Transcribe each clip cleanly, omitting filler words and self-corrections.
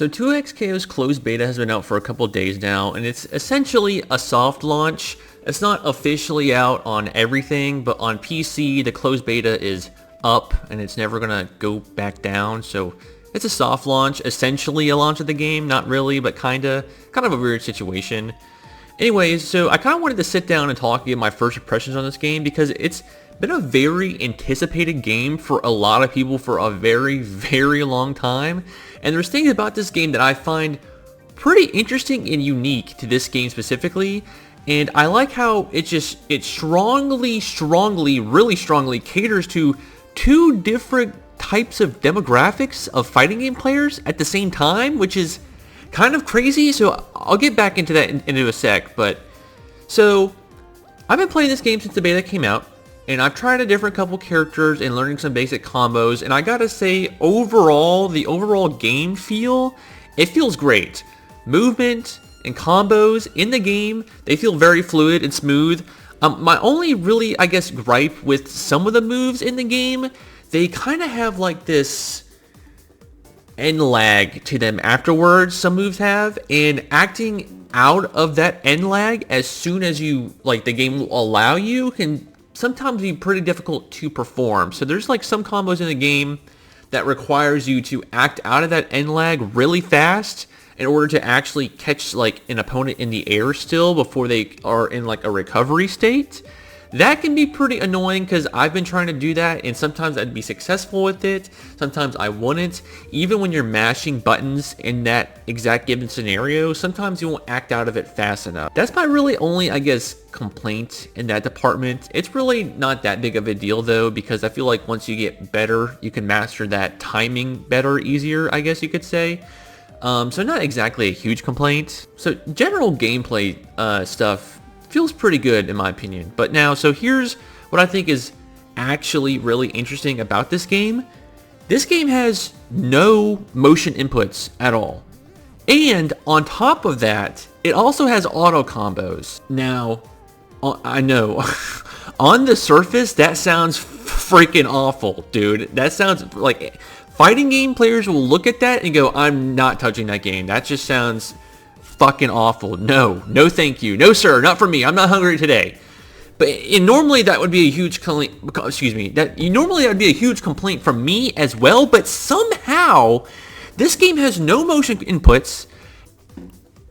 So 2XKO's closed beta has been out for a couple days now, and it's essentially a soft launch. It's not officially out on everything, but on PC, the closed beta is up, and it's never gonna go back down, so it's a soft launch, essentially a launch of the game, not really, but kind of a weird situation. Anyways, so I kind of wanted to sit down and talk and give my first impressions on this game, because it's been a very anticipated game for a lot of people for a very, very long time. And there's things about this game that I find pretty interesting and unique to this game specifically. And I like how it strongly, really strongly caters to two different types of demographics of fighting game players at the same time, which is kind of crazy. So I'll get back into that into a sec. But so I've been playing this game since the beta came out, and I've tried a different couple characters and learning some basic combos, and I gotta say, overall, the overall game feel, it feels great. Movement and combos in the game, they feel very fluid and smooth. My only really, I guess, gripe with some of the moves in the game, they kind of have like this end lag to them afterwards, some moves have, and acting out of that end lag as soon as you, like, the game will allow you can sometimes be pretty difficult to perform. So there's like some combos in the game that requires you to act out of that end lag really fast in order to actually catch like an opponent in the air still before they are in like a recovery state. That can be pretty annoying because I've been trying to do that, and sometimes I'd be successful with it, sometimes I wouldn't. Even when you're mashing buttons in that exact given scenario, sometimes you won't act out of it fast enough. That's my really only, I guess, complaint in that department. It's really not that big of a deal though, because I feel like once you get better, you can master that timing better, easier, I guess you could say. So not exactly a huge complaint. So general gameplay stuff feels pretty good in my opinion. But now, so here's what I think is actually really interesting about this game. This game has no motion inputs at all. And on top of that, it also has auto combos. Now, I know, on the surface, that sounds freaking awful, dude. That sounds like fighting game players will look at that and go, I'm not touching that game. That just sounds fucking awful. No thank you. No sir, not for me. I'm not hungry today. But normally that would be a huge complaint, normally that would be a huge complaint from me as well, but somehow this game has no motion inputs,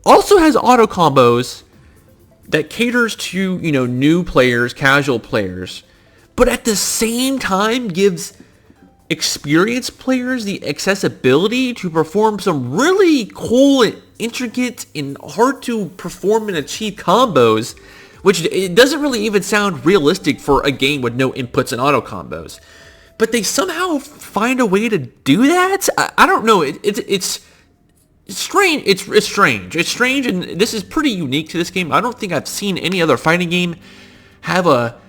also has auto combos that caters to, you know, new players, casual players, but at the same time gives experienced players the accessibility to perform some really cool and intricate and hard to perform and achieve combos, which it doesn't really even sound realistic for a game with no inputs and auto combos. But they somehow find a way to do that? I don't know. It's strange. It's strange. It's strange, and this is pretty unique to this game. I don't think I've seen any other fighting game have a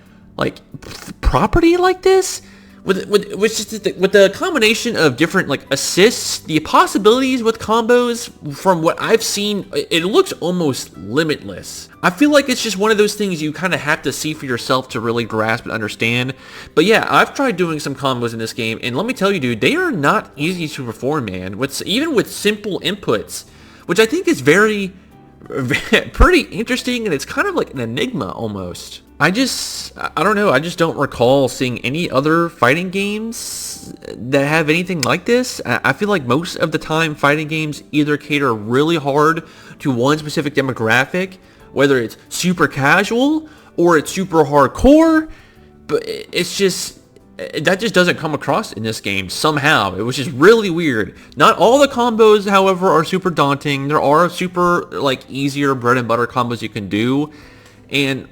property like this. With the combination of different like assists, the possibilities with combos, from what I've seen, it looks almost limitless. I feel like it's just one of those things you kind of have to see for yourself to really grasp and understand. But yeah, I've tried doing some combos in this game, and let me tell you, dude, they are not easy to perform, man. Even with simple inputs, which I think is pretty interesting, and it's kind of like an enigma almost. I don't know, I just don't recall seeing any other fighting games that have anything like this. I feel like most of the time fighting games either cater really hard to one specific demographic, whether it's super casual or it's super hardcore, but it's just, that just doesn't come across in this game somehow. It was just really weird. Not all the combos, however, are super daunting. There are super, like, easier bread and butter combos you can do, and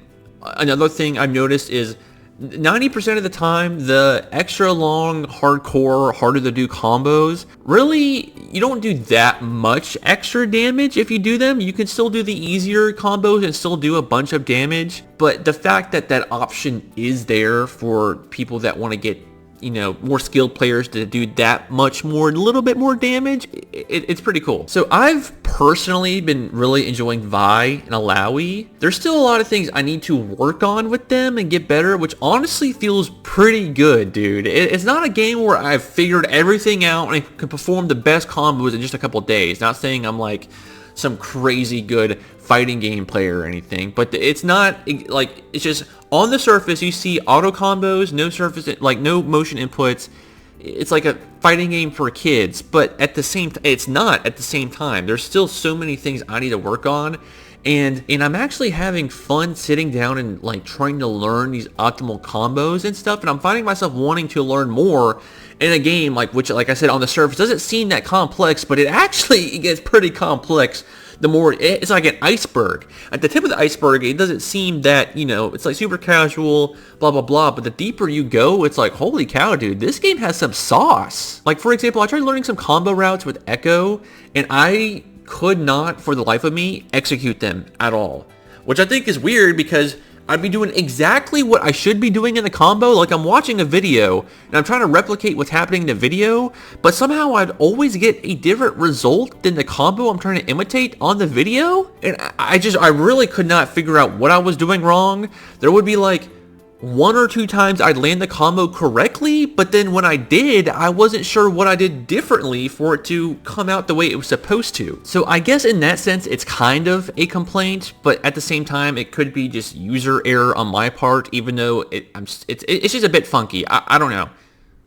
another thing I've noticed is 90% of the time, the extra long, hardcore, harder to do combos, really, you don't do that much extra damage if you do them. You can still do the easier combos and still do a bunch of damage. But the fact that that option is there for people that want to get, you know, more skilled players to do that much more, a little bit more damage, it's pretty cool. So I've personally been really enjoying Vi and Alawi. There's still a lot of things I need to work on with them and get better, which honestly feels pretty good, dude. It's not a game where I've figured everything out and I can perform the best combos in just a couple days. Not saying I'm like some crazy good fighting game player or anything, but it's not like, it's just on the surface you see auto combos, no surface, like no motion inputs. It's like a fighting game for kids, but at the same time, it's not at the same time. There's still so many things I need to work on, and I'm actually having fun sitting down and like trying to learn these optimal combos and stuff, and I'm finding myself wanting to learn more in a game like, which, like I said, on the surface doesn't seem that complex, but it gets pretty complex. The more, it's like an iceberg. At the tip of the iceberg, it doesn't seem that, you know, it's like super casual, blah, blah, blah. But the deeper you go, it's like, holy cow, dude, this game has some sauce. Like, for example, I tried learning some combo routes with Echo, and I could not, for the life of me, execute them at all. Which I think is weird because I'd be doing exactly what I should be doing in the combo. Like, I'm watching a video and I'm trying to replicate what's happening in the video, but somehow I'd always get a different result than the combo I'm trying to imitate on the video. And I really could not figure out what I was doing wrong. There would be like 1 or 2 times I'd land the combo correctly, but then when I did, I wasn't sure what I did differently for it to come out the way it was supposed to. So I guess in that sense, it's kind of a complaint, but at the same time, it could be just user error on my part, even though it's just a bit funky. I don't know.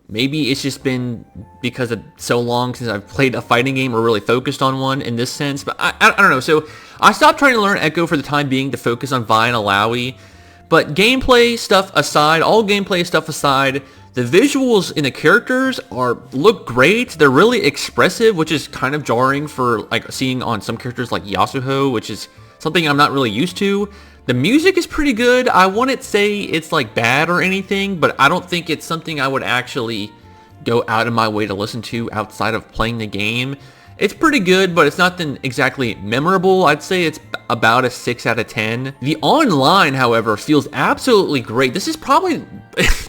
Maybe it's just been because of so long since I've played a fighting game or really focused on one in this sense, but I don't know. So I stopped trying to learn Echo for the time being to focus on Vi and Alawi. But gameplay stuff aside, all gameplay stuff aside, the visuals in the characters look great. They're really expressive, which is kind of jarring for like seeing on some characters like Yasuho, which is something I'm not really used to. The music is pretty good. I wouldn't say it's like bad or anything, but I don't think it's something I would actually go out of my way to listen to outside of playing the game. It's pretty good, but it's not exactly memorable. I'd say it's about a 6 out of 10. The online, however, feels absolutely great. This is probably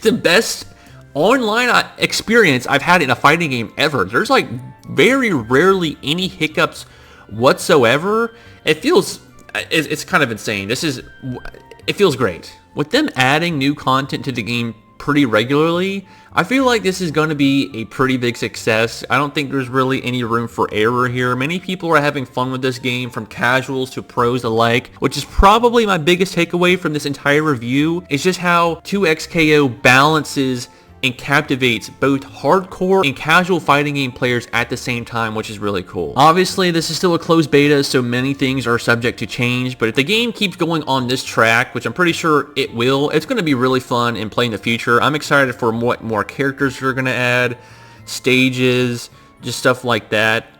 the best online experience I've had in a fighting game ever. There's like very rarely any hiccups whatsoever. It's kind of insane. It feels great. With them adding new content to the game pretty regularly, I feel like this is going to be a pretty big success. I don't think there's really any room for error here. Many people are having fun with this game, from casuals to pros alike, which is probably my biggest takeaway from this entire review, is just how 2XKO balances and captivates both hardcore and casual fighting game players at the same time, which is really cool. Obviously, this is still a closed beta, so many things are subject to change, but if the game keeps going on this track, which I'm pretty sure it will, it's going to be really fun and play in the future. I'm excited for what more characters you're going to add, stages, just stuff like that.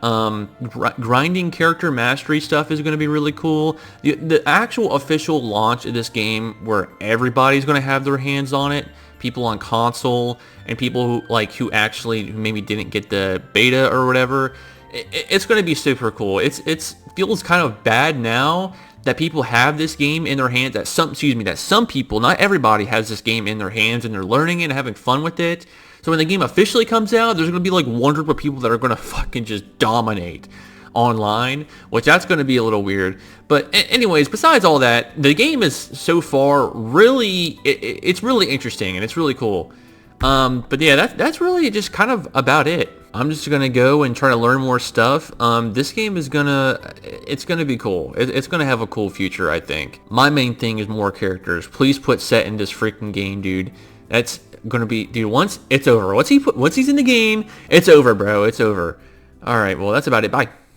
Grinding character mastery stuff is going to be really cool. The actual official launch of this game, where everybody's going to have their hands on it, people on console and people who actually maybe didn't get the beta or whatever, it's going to be super cool. It feels kind of bad now that people have this game in their hands, that some people, not everybody, has this game in their hands and they're learning it and having fun with it. So when the game officially comes out, there's going to be like one group of people that are going to fucking just dominate online, which that's going to be a little weird. But anyways, besides all that, the game is so far really, it's really interesting and it's really cool. But yeah, that's really just kind of about it. I'm just gonna go and try to learn more stuff. This game is it's gonna be cool. It's gonna have a cool future, I think. My main thing is more characters. Please put Set in this freaking game, dude. That's gonna be, dude, once it's over, once he's in the game, it's over, bro. It's over. All right, well, that's about it. Bye.